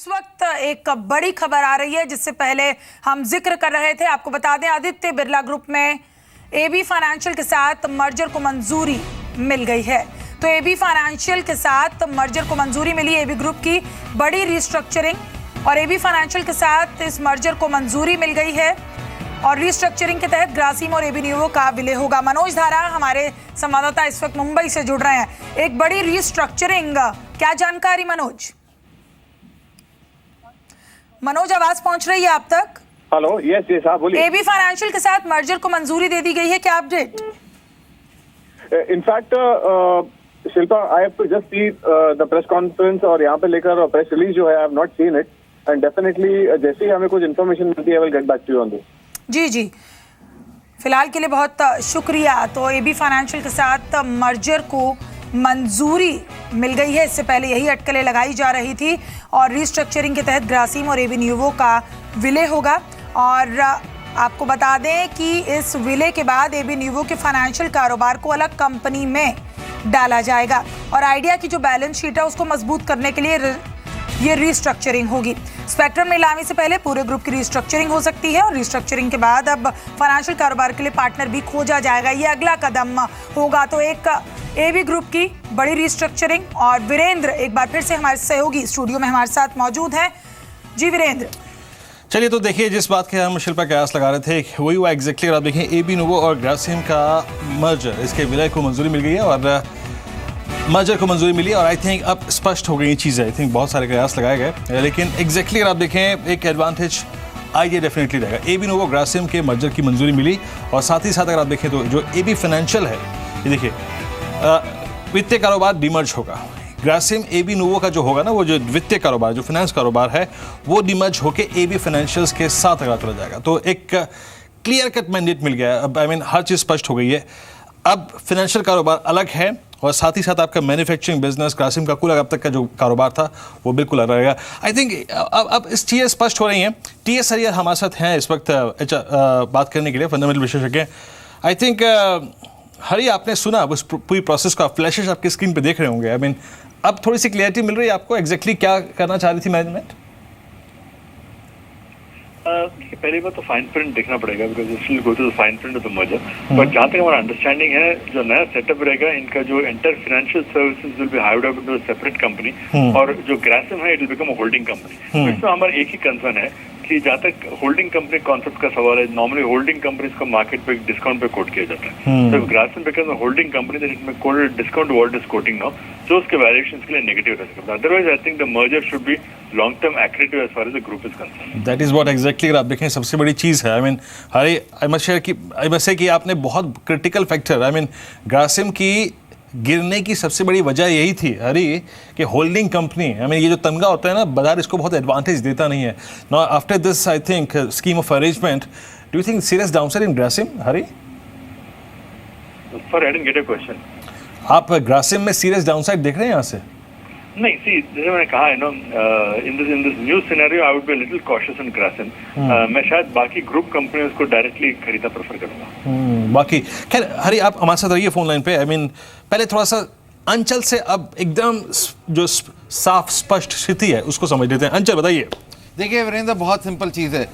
इस वक्त एक बड़ी खबर आ रही है जिससे पहले हम जिक्र कर रहे थे। आपको बता दें, आदित्य बिरला ग्रुप में एबी फाइनेंशियल के साथ मर्जर को मंजूरी मिल गई है। तो एबी फाइनेंशियल के साथ मर्जर को मंजूरी मिली। एबी ग्रुप की बड़ी रिस्ट्रक्चरिंग और एबी फाइनेंशियल के साथ इस मर्जर को मंजूरी मिल गई है और रिस्ट्रक्चरिंग के तहत ग्रासिम और एबी न्यूवो का विलय होगा। मनोज धारा हमारे संवाददाता इस वक्त मुंबई से जुड़ रहे हैं। एक बड़ी रिस्ट्रक्चरिंग, क्या जानकारी मनोज? मनोज, आवाज पहुंच रही है आप तक? हेलो, यस यस, आप बोलिए। एबी फाइनेंशियल के साथ मर्जर को मंजूरी दे दी गई है, क्या update? In fact Shilpa, I have to just see the press conference और यहाँ पे लेकर प्रेस रिलीज जो है, I have not seen it and definitely जैसे ही हमें कुछ इन्फॉर्मेशन मिलती है, I will get back to you on this. जी जी, फिलहाल के लिए बहुत शुक्रिया। तो एबी फाइनेंशियल के साथ मर्जर को मंजूरी मिल गई है। इससे पहले यही अटकलें लगाई जा रही थी और रिस्ट्रक्चरिंग के तहत ग्रासिम और एबी न्यूवो का विलय होगा। और आपको बता दें कि इस विलय के बाद एबी न्यूवो के फाइनेंशियल कारोबार को अलग कंपनी में डाला जाएगा और आइडिया की जो बैलेंस शीट है उसको मजबूत करने के लिए ये रिस्ट्रक्चरिंग होगी। स्पेक्ट्रम नीलामी से पहले पूरे ग्रुप की रिस्ट्रक्चरिंग हो सकती है और रिस्ट्रक्चरिंग के बाद अब फाइनेंशियल कारोबार के लिए पार्टनर भी खोजा जाएगा। ये अगला कदम होगा। तो एक एबी ग्रुप की बड़ी रिस्ट्रक्चरिंग। और वीरेंद्र एक बार फिर से हमारे सहयोगी स्टूडियो में हमारे साथ मौजूद हैं। जी वीरेंद्र। चलिए, तो देखिए, जिस बात के हम शिल्पा कयास लगा रहे थे वही हुआ एग्जैक्टली। आप देखें, एबी न्यूवो और ग्रासिम का मर्जर, इसके विलय को मंजूरी मिल गई है और मर्जर को मंजूरी मिली और आई थिंक अब स्पष्ट हो गई चीज़ें। आई थिंक बहुत सारे कयास लगाए गए, लेकिन एग्जैक्टली अगर आप देखें, एक एडवांटेज आइडिया डेफिनेटली रहेगा। एबी न्यूवो ग्रासिम के मर्जर की मंजूरी मिली और साथ ही साथ अगर आप देखें तो जो एबी फाइनेंशियल है, ये देखिए, वित्तीय कारोबार डिमर्ज होगा। ग्रासिम एबी न्यूवो का जो होगा ना, वो जो वित्तीय कारोबार, जो फाइनेंस कारोबार है, वो डिमर्ज होकर एबी फाइनेंशियल्स के साथ अगर चला जाएगा। तो एक क्लियर कट मैंडेट मिल गया है। अब आई मीन हर चीज़ स्पष्ट हो गई है। अब फाइनेंशियल कारोबार अलग है और साथ ही साथ आपका मैन्युफैक्चरिंग बिजनेस, ग्रासिम का कुल अब तक का जो कारोबार था वो बिल्कुल अलग रहेगा। आई थिंक अब इस चीज़ें स्पष्ट हो रही हैं। टीएस सरियर हमारे साथ हैं इस वक्त बात करने के लिए, फंडामेंटल विशेषज्ञ। आई थिंक हरी, आपने सुना उस पूरी प्रोसेस का, फ्लैशेस आपकी स्क्रीन पे देख रहे होंगे। आई मीन अब थोड़ी सी क्लियरिटी मिल रही है आपको एग्जैक्टली क्या करना चाह रही थी मैनेजमेंट? पहली बात तो फाइन प्रिंट देखना पड़ेगा, because it will go to the fine print of the merger. But जहाँ तक हमारा अंडरस्टैंडिंग है, जो नया सेटअप रहेगा, इनका जो entire financial services will be hide up into a separate company और जो ग्रासिम है, it will become a holding company. इसमें हमारा एक ही कंसर्न है कि जहाँ तक होल्डिंग कंपनी कॉन्सेप्ट का सवाल है, नॉर्मली होल्डिंग कंपनीज को मार्केट पे डिस्काउंट पे कोट किया जाता है। तो Grasim become a holding company, then it में quoted discount word is quoting now, जो उसके वैल्यूएशंस के लिए नेगेटिव रह सकता है। Otherwise I think the merger should be long term accretive as far as the group is concerned. That is what exactly आप देखें सबसे बड़ी चीज़ है। I mean Hari, I must say कि आपने बहुत critical factor, I mean Grasim की गिरने की सबसे बड़ी वजह यही थी हरी कि होल्डिंग कंपनी, आई मीन ये जो तमगा होता है ना, बाजार इसको बहुत एडवांटेज देता नहीं है। Now after this I think scheme of arrangement, do you think serious downside in Grasim? Hari, sorry I didn't get a question. आप ग्रासिम में सीरियस डाउनसाइड देख रहे हैं यहाँ से? नहीं, सी, जैसे मैंने कहा है ना, in this new scenario I would be little cautious in Grasim. मैं शायद बाकी ग्रुप कंपनियों को डायरेक्टली खरीदना प्रेफर करूंगा। बाकी खैर हरी, आप हमारे साथ रहिए फोन लाइन पे। आई मीन पहले थोड़ा सा अंचल से अब एकदम जो साफ स्पष्ट स्थिति है उसको समझ लेते हैं। अंचल बताइए। देखिए वीरेंद्र, बहुत सिंपल चीज़ है।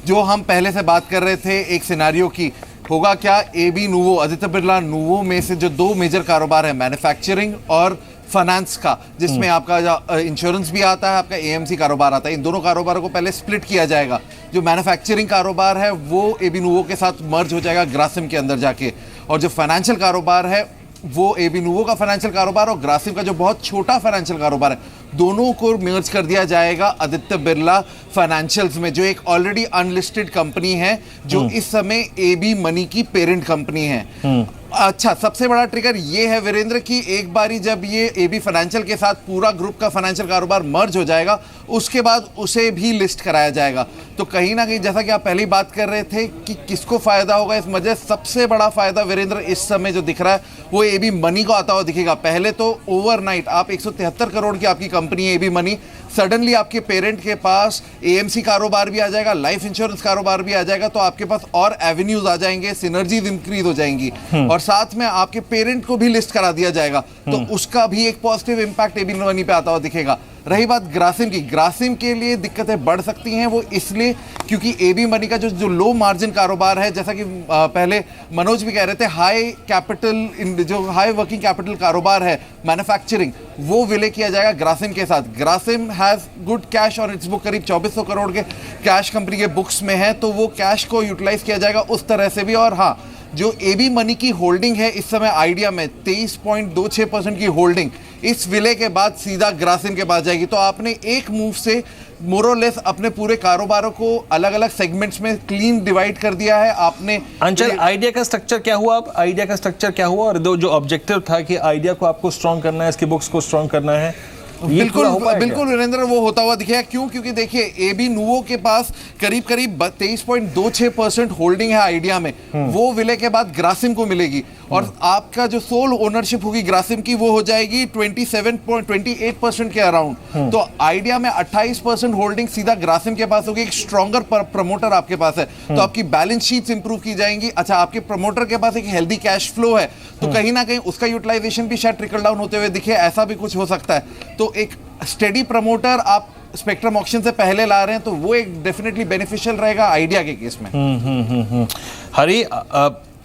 जो हम पहले से बात कर रहे थे एक सिनारियो की, होगा क्या, AB Nuvo, Aditya Birla Nuvo में से जो दो मेजर कारोबार है, मैन्युफैक्चरिंग और फाइनेंस का, जिसमें आपका इंश्योरेंस भी आता है, आपका एएमसी कारोबार आता है, इन दोनों कारोबारों को पहले स्प्लिट किया जाएगा। जो मैन्युफैक्चरिंग कारोबार है वो एबी न्यूवो के साथ मर्ज हो जाएगा ग्रासिम के अंदर जाके, और जो फाइनेंशियल कारोबार है वो एबी न्यूवो का फाइनेंशियल कारोबार और ग्रासिम का जो बहुत छोटा फाइनेंशियल कारोबार है, दोनों को मर्ज कर दिया जाएगा आदित्य बिरला फाइनेंशियल्स में, जो एक ऑलरेडी अनलिस्टेड कंपनी है, जो इस समय एबी मनी की पेरेंट कंपनी है। अच्छा, सबसे बड़ा ट्रिगर ये है वीरेंद्र कि एक बारी जब ये एबी फाइनेंशियल के साथ पूरा ग्रुप का फाइनेंशियल कारोबार मर्ज हो जाएगा, उसके बाद उसे भी लिस्ट कराया जाएगा। तो कहीं ना कहीं, जैसा कि आप पहले बात कर रहे थे कि किसको फायदा होगा इस मजे, सबसे बड़ा फायदा वीरेंद्र इस समय जो दिख रहा है वो एबी मनी को आता हुआ दिखेगा। पहले तो ओवरनाइट आप 173 करोड़ की आपकी कंपनी है एबी मनी, सडनली आपके पेरेंट के पास एएमसी कारोबार भी आ जाएगा, लाइफ इंश्योरेंस कारोबार भी आ जाएगा, तो आपके पास और एवेन्यूज आ जाएंगे, सिनर्जीज इंक्रीज हो जाएंगी और साथ में आपके पेरेंट को भी लिस्ट करा दिया जाएगा, तो उसका भी एक पॉजिटिव इंपैक्ट एबी मनी पे आता हुआ दिखेगा। रही बात ग्रासिम की, ग्रासिम के लिए दिक्कतें बढ़ सकती हैं, वो इसलिए क्योंकि एबी मनी का जो लो मार्जिन कारोबार है, जैसा कि पहले मनोज भी कह रहे थे, हाई कैपिटल, जो हाई वर्किंग कैपिटल कारोबार है मैन्युफैक्चरिंग, वो विलय किया जाएगा ग्रासिम के साथ। ग्रासिम हैज़ गुड कैश और इट्स बुक, करीब 2400 करोड़ के कैश कंपनी के बुक्स में है, तो वो कैश को यूटिलाइज किया जाएगा उस तरह से भी। और हाँ, जो एबी मनी की होल्डिंग है इस समय आइडिया में 23.26% की होल्डिंग इस विलय के बाद सीधा ग्रासिम के पास जाएगी। तो आपने एक मूव से मोरलेस अपने पूरे कारोबारों को अलग अलग सेगमेंट्स में क्लीन डिवाइड कर दिया है आपने। अंचल, आइडिया का स्ट्रक्चर क्या हुआ? अब आइडिया का स्ट्रक्चर क्या हुआ? और जो ऑब्जेक्टिव था कि आइडिया को आपको स्ट्रॉन्ग करना है, इसकी बुक्स को स्ट्रॉन्ग करना है, बिल्कुल बिल्कुल वीरेंद्र, वो होता हुआ दिखेगा। क्यों? क्योंकि देखिए एबी नूवो के पास करीब 23.26% होल्डिंग है आइडिया में, वो विलय के बाद ग्रासिम को मिलेगी और आपका जो सोल ओनरशिप होगी ग्रासिम की वो हो जाएगी 27.28% के अराउंड। तो आइडिया में 28% होल्डिंग सीधा ग्रासिम के पास होगी, एक स्ट्रॉन्गर प्रमोटर आपके पास है, तो आपकी बैलेंस शीट्स इंप्रूव की जाएंगी। अच्छा, आपके प्रमोटर के पास एक हेल्दी कैश फ्लो है, तो कहीं ना कहीं उसका यूटिलाइजेशन भी शायद ट्रिकल डाउन होते हुए दिखे, ऐसा भी कुछ हो सकता है। तो एक स्टेडी प्रमोटर आप स्पेक्ट्रम ऑक्शन से पहले ला रहे हैं, तो वो एक डेफिनेटली बेनिफिशियल रहेगा आइडिया के केस में। हरी,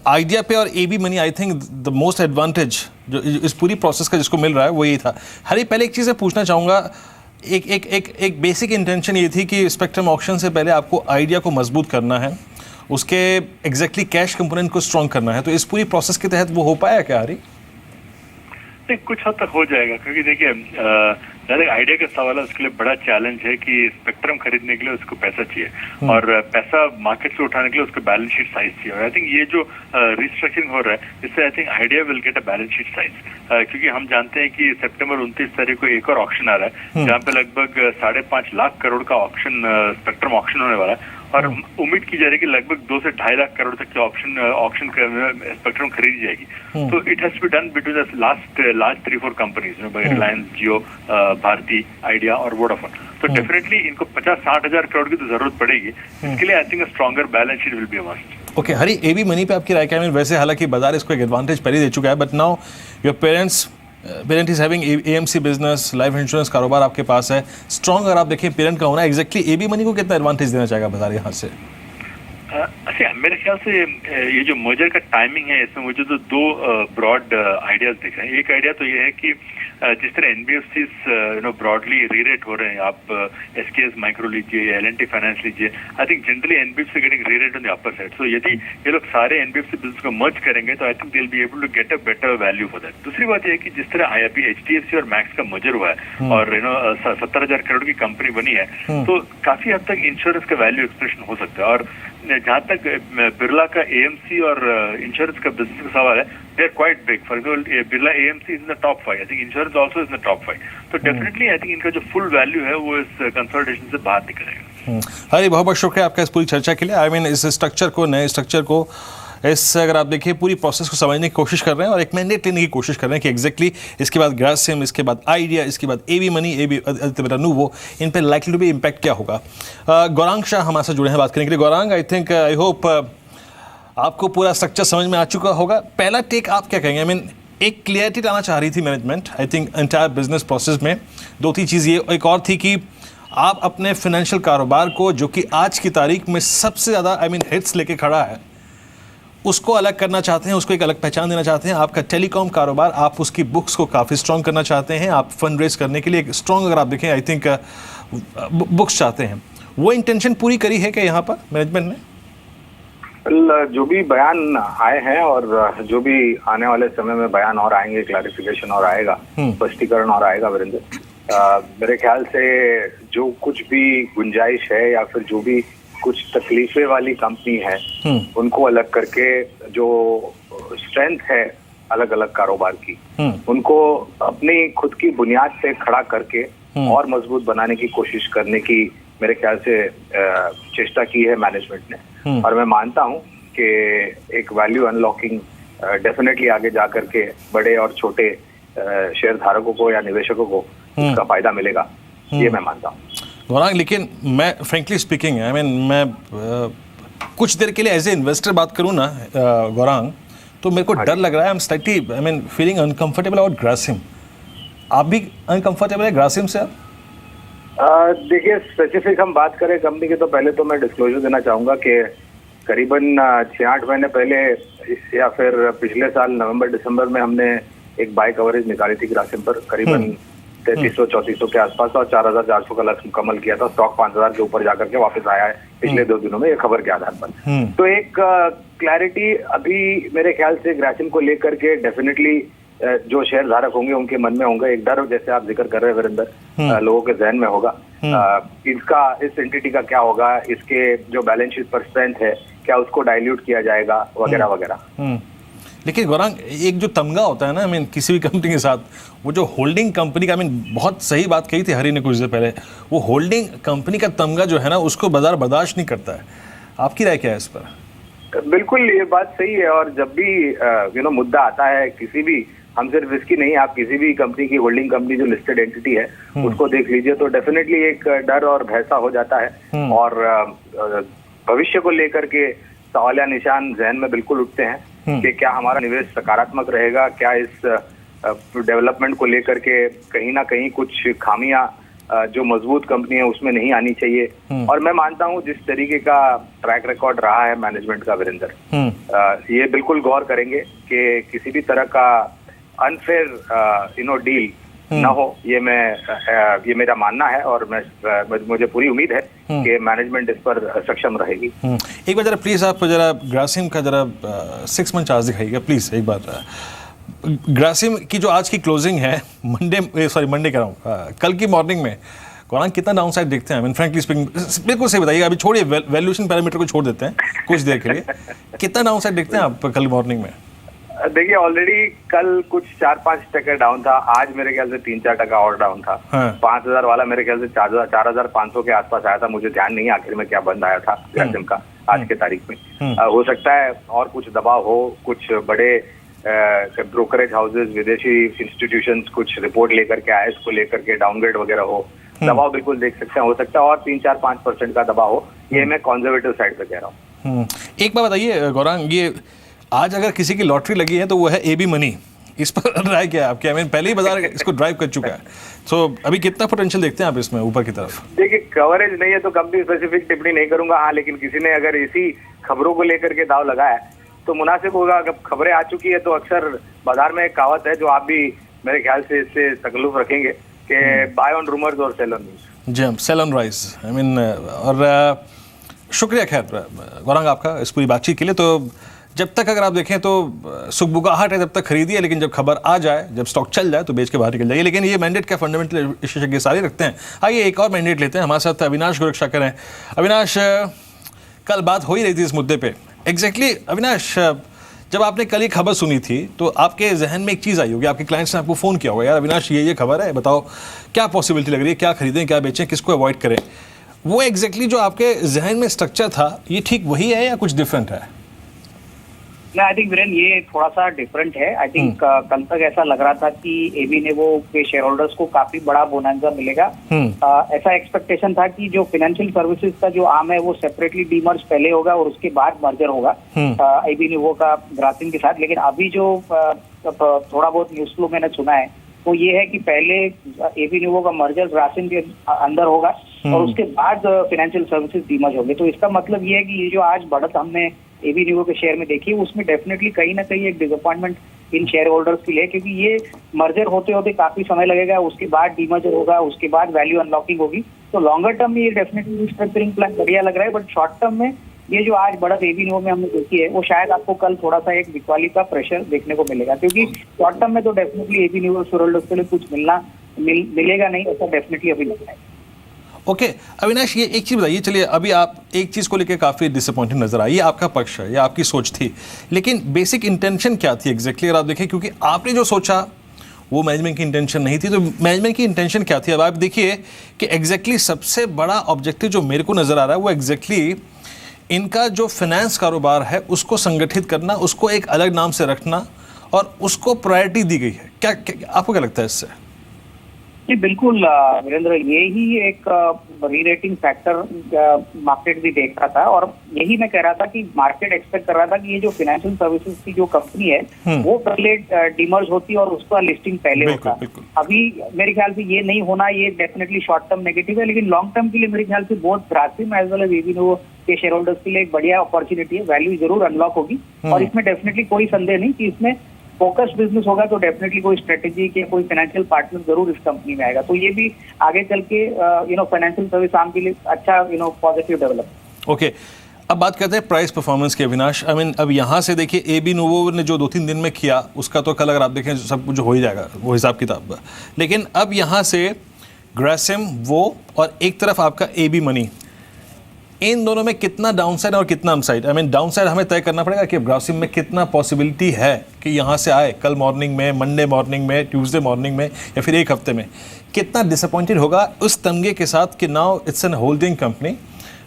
आइडिया पे और AB Money, I think the most advantage जो इस पूरी प्रोसेस का जिसको मिल रहा है वो यही था। हरी, पहले एक चीज़ पूछना चाहूँगा, एक बेसिक इंटेंशन ये थी कि स्पेक्ट्रम ऑक्शन से पहले आपको आइडिया को मजबूत करना है, उसके एग्जैक्टली कैश कंपोनेंट को स्ट्रॉन्ग करना है, तो इस पूरी प्रोसेस के तहत वो हो पाया क्या हरी? नहीं, कुछ हद तक हो जाएगा, क्योंकि देखिए आइडिया का सवाल है, उसके लिए बड़ा चैलेंज है कि स्पेक्ट्रम खरीदने के लिए उसको पैसा चाहिए और पैसा मार्केट से उठाने के लिए उसको बैलेंस शीट साइज चाहिए। और आई थिंक ये जो रिस्ट्रक्चरिंग हो रहा है, इससे I think idea will get a balance sheet size, क्योंकि हम जानते हैं कि सितंबर 29 तारीख को एक और ऑक्शन आ रहा है जहाँ पे लगभग 5.5 लाख करोड़ का ऑक्शन, स्पेक्ट्रम ऑक्शन होने वाला है और उम्मीद की जा रही है कि लगभग 2 से 2.5 लाख करोड़ तक की ऑक्शन स्पेक्ट्रम खरीदी जाएगी। तो it has to be done between the last 3-4 companies, Reliance, Jio, Bharti, Idea और वोडाफोन। तो डेफिनेटली इनको 50-60 हजार करोड़ की तो जरूरत पड़ेगी। इसके लिए I think stronger balance sheet will be a must. Okay Hari, AB Money पे आपकी राय क्या है? वैसे हालांकि बाजार इसको एक एडवांटेज पहले दे चुका है, but now your parent is having AMC business, life insurance कारोबार आपके पास है स्ट्रॉन्ग। अगर आप देखें पेरेंट का होना, एग्जैक्टली एबी मनी को कितना एडवांटेज देना चाहेगा बाजार यहाँ से? अच्छा, मेरे ख्याल से ये जो मर्जर का टाइमिंग है, इसमें मुझे तो 2 ब्रॉड आइडियाज दिख रहे हैं। एक आइडिया तो ये है कि जिस तरह एनबीएफसीज ब्रॉडली रीरेट हो रहे हैं, आप एसकेएस माइक्रो लीजिए या एलएनटी फाइनेंस लीजिए, I think generally NBFC getting rerate on the upper side. So यदि ये लोग सारे एनबीएफसी बिजनेस को मर्ज करेंगे तो I think they will be able to get a better value for that. दूसरी बात यह है कि जिस तरह अभी एचडीएफसी और मैक्स का मर्जर हुआ है और 70,000 करोड़ की कंपनी बनी है, तो काफी हद तक इंश्योरेंस का वैल्यू एक्सप्रेशन हो सकता है। और जहाँ तक बिरला का एएमसी और इंश्योरेंस का बिजनेस का सवाल है, they are quite big. For example Birla AMC is in the top 5, I think insurance also is in the top 5। तो डेफिनेटली आई थिंक इनका जो फुल वैल्यू है वो इस कंसोलिडेशन से बाहर निकलेगा। हरी, बहुत बहुत शुक्रिया आपका इस पूरी चर्चा के लिए। आई मीन इस स्ट्रक्चर को, नए स्ट्रक्चर को, इस अगर आप देखिए पूरी प्रोसेस को समझने की कोशिश कर रहे हैं और एक मैंडेट लेने की कोशिश कर रहे हैं कि एग्जैक्टली इसके बाद ग्रासिम, इसके बाद आइडिया, इसके बाद AB money, AB Aditya Birla Nuvo, इन पर लाइकली टू बी इम्पैक्ट क्या होगा। गौरांग शाह हमारे साथ जुड़े हैं बात करने के लिए। Gaurang, I think I hope आपको पूरा स्ट्रक्चर समझ में आ चुका होगा। पहला टेक आप क्या कहेंगे? आई मीन एक क्लियरिटी लाना चाह रही थी management, I think entire business process में। 2-3 चीज़ ये, एक और थी कि आप अपने फाइनेंशियल कारोबार को, जो कि आज की तारीख में सबसे ज़्यादा आई मीन हिट्स लेके खड़ा है, उसको अलग करना चाहते हैं, उसको एक अलग पहचान देना चाहते हैं। आपका टेलीकॉम कारोबार, आप उसकी बुक्स को काफ़ी स्ट्रॉन्ग करना चाहते हैं। आप फंड रेज करने के लिए एक स्ट्रॉन्ग, अगर आप देखें आई थिंक बुक्स चाहते हैं। वो इंटेंशन पूरी करी है क्या यहाँ पर मैनेजमेंट ने? जो भी बयान आए हैं और जो भी आने वाले समय में बयान और आएंगे, क्लैरिफिकेशन और आएगा, स्पष्टीकरण और आएगा वीरेंद्र, मेरे ख्याल से जो कुछ भी गुंजाइश है या फिर जो भी कुछ तकलीफें वाली कंपनी है, उनको अलग करके जो स्ट्रेंथ है अलग अलग कारोबार की, उनको अपनी खुद की बुनियाद से खड़ा करके और मजबूत बनाने की कोशिश करने की मेरे ख्याल से चेष्टा की है मैनेजमेंट ने। और मैं मानता हूं कि एक वैल्यू अनलॉकिंग डेफिनेटली आगे जा करके बड़े और छोटे शेयर धारकों को या निवेशकों को इसका फायदा मिलेगा, ये मैं मानता हूँ। गौरांग, लेकिन मैं फ्रेंकली स्पीकिंग, आई मीन मैं कुछ देर के लिए एज ए इन्वेस्टर बात करूँ ना गौरांग, तो मेरे को डर लग रहा है। I am slightly I mean feeling uncomfortable about Grasim. आप भी अनकंफर्टेबल है ग्रासिम से? देखिए, स्पेसिफिक हम बात करें कंपनी की, तो पहले तो मैं डिस्क्लोजर देना चाहूंगा कि करीबन 6-8 महीने पहले या फिर पिछले साल नवंबर दिसंबर में हमने एक बाय कवरेज निकाली थी ग्रासिम पर, करीबन 3300-3400 के आसपास, और 4400 का लक्ष्य मुकम्मल किया था। स्टॉक 5000 के ऊपर जाकर के वापस आया है पिछले 2 दिनों में, ये खबर के आधार पर। तो एक क्लैरिटी अभी मेरे ख्याल से ग्रासिम को लेकर के डेफिनेटली जो शेयर धारक होंगे उनके मन में होंगे। एक डर, जैसे आप जिक्र कर रहे हैं वीरेंद्र, लोगों के जहन में होगा इसका, इस एंटिटी का क्या होगा, इसके जो बैलेंस शीट पर स्ट्रेंथ है क्या उसको डाइल्यूट किया जाएगा, वगैरह वगैरह। लेकिन गौरांग, एक जो तमगा होता है ना, आई मीन किसी भी कंपनी के साथ, वो जो होल्डिंग कंपनी का, आई मीन बहुत सही बात कही थी हरी ने कुछ देर पहले, वो होल्डिंग कंपनी का तमगा जो है ना, उसको बाजार बर्दाश्त नहीं करता है। आपकी राय क्या है इस पर? बिल्कुल, ये बात सही है। और जब भी मुद्दा आता है किसी भी, हम सिर्फ इसकी नहीं, आप किसी भी कंपनी की, होल्डिंग कंपनी जो लिस्टेड एंटिटी है उसको देख लीजिए, तो डेफिनेटली एक डर और भैसा हो जाता है, और भविष्य को लेकर के सवालिया निशान जहन में बिल्कुल उठते हैं कि क्या हमारा निवेश सकारात्मक रहेगा, क्या इस डेवलपमेंट को लेकर के कहीं ना कहीं कुछ खामियां जो मजबूत कंपनी है उसमें नहीं आनी चाहिए। और मैं मानता हूं जिस तरीके का ट्रैक रिकॉर्ड रहा है मैनेजमेंट का वीरेंद्र, ये बिल्कुल गौर करेंगे कि किसी भी तरह का अनफेयर डील ना हो। ये मेरा मानना है, और मुझे पूरी उम्मीद है कि मैनेजमेंट इस पर सक्षम रहेगी। एक बार जरा प्लीज आप जरा ग्रासिम का जरा 6 मंथ चार्ज दिखाइएगा प्लीज एक बार। ग्रासिम की जो आज की क्लोजिंग है मंडे कह रहा हूँ, कल की मॉर्निंग में, गौरांग कितना डाउन साइड देखते हैं? फ्रैंकली स्पीकिंग, बिल्कुल सही बताइएगा, अभी छोड़िए वैल्यूएशन पैरामीटर को छोड़ देते हैं कुछ देर के लिए, कितना डाउन साइड देखते हैं आप कल मॉर्निंग में? देखिए, ऑलरेडी कल कुछ 4-5 टका डाउन था, आज मेरे ख्याल से 3-4 टका और डाउन था। 5000 वाला मेरे ख्याल से 4500 के आसपास आया था, मुझे ध्यान नहीं आखिर में क्या बंद आया था ग्रासिम का आज के तारीख में। हो सकता है और कुछ दबाव हो, कुछ बड़े ब्रोकरेज हाउसेज, विदेशी इंस्टीट्यूशंस कुछ रिपोर्ट लेकर के आए, इसको लेकर के डाउनग्रेड वगैरह हो, दबाव बिल्कुल देख सकते हैं, हो सकता है और 3-4-5% का दबाव हो। ये मैं कंजर्वेटिव साइड पे कह रहा हूँ। एक बात बताइए गौरांग, ये आज अगर किसी की लॉटरी लगी है तो वो है एबी मनी, इस पर राय क्या है आपकी? आई मीन पहले ही बाजार इसको ड्राइव कर चुका है, तो अभी कितना पोटेंशियल देखते हैं आप इसमें ऊपर की तरफ? देखिए, कवरेज नहीं है तो कंपनी स्पेसिफिक टिप्पणी नहीं करूंगा। हाँ, लेकिन किसी ने अगर इसी खबरों को लेकर के दाव लगाया तो मुनासिब होगा। अगर खबरें आ चुकी है तो अक्सर बाजार में एक कहावत है जो आप भी मेरे ख्याल से इससे तकल्लुफ रखेंगे कि बाय ऑन रूमर्स और सेल ऑन न्यूज। जी, sell on rise, I mean. और शुक्रिया खैर गौरांग आपका इस पूरी बातचीत के लिए। तो जब तक अगर आप देखें तो सुखबुगाहट है, जब तक खरीदिए, लेकिन जब खबर आ जाए, जब स्टॉक चल जाए तो बेच के बाहर निकल जाइए। लेकिन ये मैंडेट क्या फंडामेंटल विशेषज्ञ सारे रखते हैं। आइए एक और मैंडेट लेते हैं, हमारे साथ अविनाश गोरक्षाकर हैं। अविनाश, कल बात हो ही रही थी इस मुद्दे पे एग्जैक्टली। अविनाश, जब आपने कल ये खबर सुनी थी तो आपके जहन में एक चीज़ आई होगी, आपके क्लाइंट्स ने आपको फ़ोन किया होगा, यार अविनाश ये खबर है, बताओ क्या पॉसिबिलिटी लग रही है, क्या खरीदें, क्या बेचें, किसको अवॉइड करें। वो एग्जैक्टली जो आपके जहन में स्ट्रक्चर था, ये ठीक वही है या कुछ डिफरेंट है? आई थिंक वीरेन, ये थोड़ा सा डिफरेंट है। आई थिंक कल तक ऐसा लग रहा था कि एबी नेवो के शेयर होल्डर्स को काफी बड़ा बोनांजा मिलेगा। ऐसा एक्सपेक्टेशन था कि जो फाइनेंशियल सर्विसेज का जो आर्म है वो सेपरेटली डीमर्ज पहले होगा और उसके बाद मर्जर होगा एबी नेवो का ग्रासिम के साथ। लेकिन अभी जो थोड़ा बहुत न्यूज फ्लो मैंने सुना है वो ये है कि पहले एबी नेवो का मर्जर ग्रासिम के अंदर होगा और उसके बाद फाइनेंशियल सर्विसेज डीमर्ज होंगे। तो इसका मतलब ये है कि ये जो आज बढ़त हमने एबी नेवो के शेयर में देखी, उसमें डेफिनेटली कहीं ना कहीं एक डिसअपॉइंटमेंट इन शेयर होल्डर्स के लिए, क्योंकि ये मर्जर होते होते काफी समय लगेगा, उसके बाद डीमर्जर होगा, उसके बाद वैल्यू अनलॉकिंग होगी। तो लॉन्गर टर्म में ये डेफिनेटली रिस्ट्रक्चरिंग प्लान बढ़िया लग रहा है, बट शॉर्ट टर्म में ये जो आज बढ़त एबी नेवो में हमने देखी है वो शायद आपको कल थोड़ा सा एक बिकवाली का प्रेशर देखने को मिलेगा, क्योंकि शॉर्ट टर्म में तो डेफिनेटली एबी नेवो शेयर होल्डर्स के लिए कुछ मिलेगा नहीं, ऐसा डेफिनेटली अभी लग रहा है। ओके अविनाश, ये एक चीज़ बताइए, चलिए अभी आप एक चीज़ को लेकर काफ़ी डिसअपॉइंटेड नजर आई, ये आपका पक्ष है, ये आपकी सोच थी, लेकिन बेसिक इंटेंशन क्या थी एग्जैक्टली? अगर आप देखें, क्योंकि आपने जो सोचा वो मैनेजमेंट की इंटेंशन नहीं थी, तो मैनेजमेंट की इंटेंशन क्या थी? अब आप देखिए कि एग्जैक्टली सबसे बड़ा ऑब्जेक्टिव जो मेरे को नज़र आ रहा है वो एग्जैक्टली इनका जो फाइनेंस कारोबार है उसको संगठित करना, उसको एक अलग नाम से रखना और उसको प्रायोरिटी दी गई है। क्या आपको क्या लगता है इससे? जी बिल्कुल वीरेंद्र, ये ही एक री रेटिंग फैक्टर मार्केट भी देख रहा था, और यही मैं कह रहा था कि मार्केट एक्सपेक्ट कर रहा था कि ये जो फाइनेंशियल सर्विसेज की जो कंपनी है वो पहले डिमर्ज होती और उसका लिस्टिंग पहले बिल्कुल, होता। बिल्कुल। अभी मेरे ख्याल से ये नहीं होना, ये डेफिनेटली शॉर्ट टर्म नेगेटिव है, लेकिन लॉन्ग टर्म के लिए मेरे ख्याल से both Grasim as well as AB Novo के शेयर होल्डर्स के लिए एक बढ़िया अपॉर्चुनिटी है। वैल्यू जरूर अनलॉक होगी, और इसमें डेफिनेटली कोई संदेह नहीं कि इसमें फोकस बिजनेस होगा, तो डेफिनेटली कोई स्ट्रेटेजिक या कोई फाइनेंशियल पार्टनर जरूर इस कंपनी में आएगा। तो ये भी आगे चल के फाइनेंशियल सर्विस आर्म के लिए अच्छा पॉजिटिव डेवलप। ओके, अब बात करते हैं प्राइस परफॉर्मेंस की अविनाश। आई मीन अब यहाँ से देखिए एबी नोवो ने जो 2-3 दिन में किया उसका तो कल अगर आप देखें सब कुछ हो ही जाएगा वो हिसाब किताब, लेकिन अब यहाँ से ग्रासिम वो और एक तरफ आपका एबी मनी, इन दोनों में कितना डाउनसाइड और कितना अपसाइड? आई मीन डाउनसाइड हमें तय करना पड़ेगा कि ग्रासिम में कितना पॉसिबिलिटी है कि यहाँ से आए कल मॉर्निंग में, मंडे मॉर्निंग में, ट्यूसडे मॉर्निंग में, या फिर एक हफ्ते में। कितना डिसअपॉइंटेड होगा उस तमगे के साथ कि now it's an holding company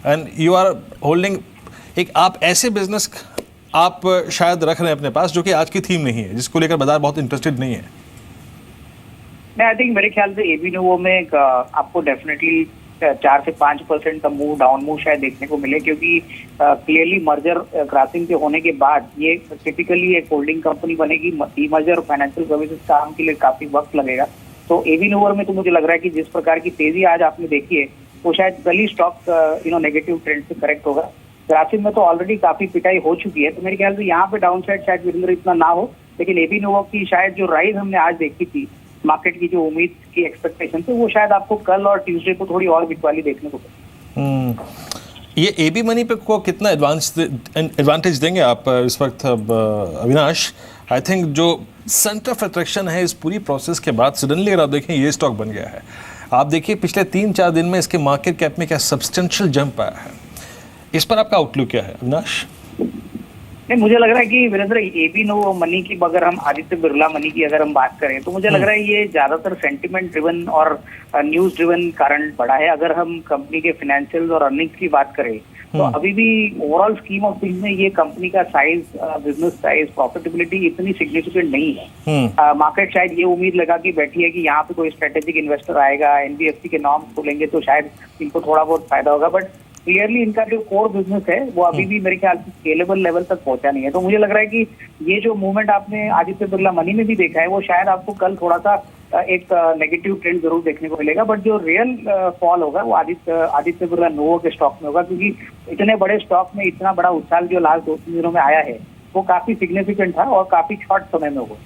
and you are holding एक आप ऐसे बिजनेस आप शायद रख रहे हैं अपने पास जो कि आज की थीम नहीं है, जिसको लेकर बाजार बहुत इंटरेस्टेड नहीं है। मैं आई थिंक मेरे ख्याल से एबी नोवो में आपको डेफिनेटली 4 से 5% का मूव डाउन मूव शायद देखने को मिले, क्योंकि क्लियरली मर्जर ग्रासिम के होने के बाद ये टिपिकली एक होल्डिंग कंपनी बनेगी। डीमर्जर फाइनेंशियल सर्विसेज काम के लिए काफी वक्त लगेगा। तो एबी नोवो में तो मुझे लग रहा है कि जिस प्रकार की तेजी आज आपने देखी है वो शायद कल ही स्टॉक नेगेटिव ट्रेंड से करेक्ट होगा। ग्रासिम में तो ऑलरेडी काफी पिटाई हो चुकी है, तो मेरे ख्याल से यहाँ पे डाउन साइड शायद वीरेंद्र इतना ना हो, लेकिन एबी नोवो की शायद जो राइज हमने आज देखी थी, मार्केट की जो उम्मीद की एक्सपेक्टेशन थी, वो शायद आपको कल और ट्यूसडे को थोड़ी और बिकवाली देखने को मिली। ये एबी मनी पे को कितना एडवांटेज देंगे आप इस वक्त अविनाश? आई थिंक जो सेंटर ऑफ अट्रैक्शन है इस पूरी प्रोसेस के बाद सडनली अगर आप देखें ये स्टॉक बन गया है। आप देखिए पिछले 3-4 दिन में इसके मार्केट कैप में क्या सब्सटेंशियल जंप आया है, इस पर आपका आउटलुक क्या है अविनाश? नहीं, मुझे लग रहा है कि वीरेंद्र एबी नोवो मनी की, अगर हम आदित्य बिरला मनी की अगर हम बात करें, तो मुझे लग रहा है ये ज्यादातर सेंटिमेंट ड्रिवन और न्यूज ड्रिवन कारण बढ़ा है। अगर हम कंपनी के फाइनेंशियल्स और अर्निंग्स की बात करें तो अभी भी ओवरऑल स्कीम ऑफ थिंग्स में ये कंपनी का साइज, बिजनेस साइज, प्रॉफिटेबिलिटी इतनी सिग्निफिकेंट नहीं है। मार्केट शायद ये उम्मीद लगा कि बैठी है कि यहाँ पे कोई स्ट्रेटेजिक इन्वेस्टर आएगा, एनबीएफसी के नॉर्म्स खोलेंगे तो शायद इनको थोड़ा बहुत फायदा होगा, बट क्लियरली इनका जो कोर बिजनेस है वो अभी भी मेरे ख्याल से स्केलेबल लेवल तक पहुंचा नहीं है। तो मुझे लग रहा है कि ये जो मूवमेंट आपने आदित्य बिरला मनी में भी देखा है वो शायद आपको कल थोड़ा सा एक नेगेटिव ट्रेंड जरूर देखने को मिलेगा, बट जो रियल फॉल होगा वो आदित्य बिरला नोवो के स्टॉक में होगा, क्योंकि इतने बड़े स्टॉक में इतना बड़ा उछाल जो लास्ट 2-3 दिनों में आया है वो काफी सिग्निफिकेंट था और काफी शॉर्ट समय में हुआ।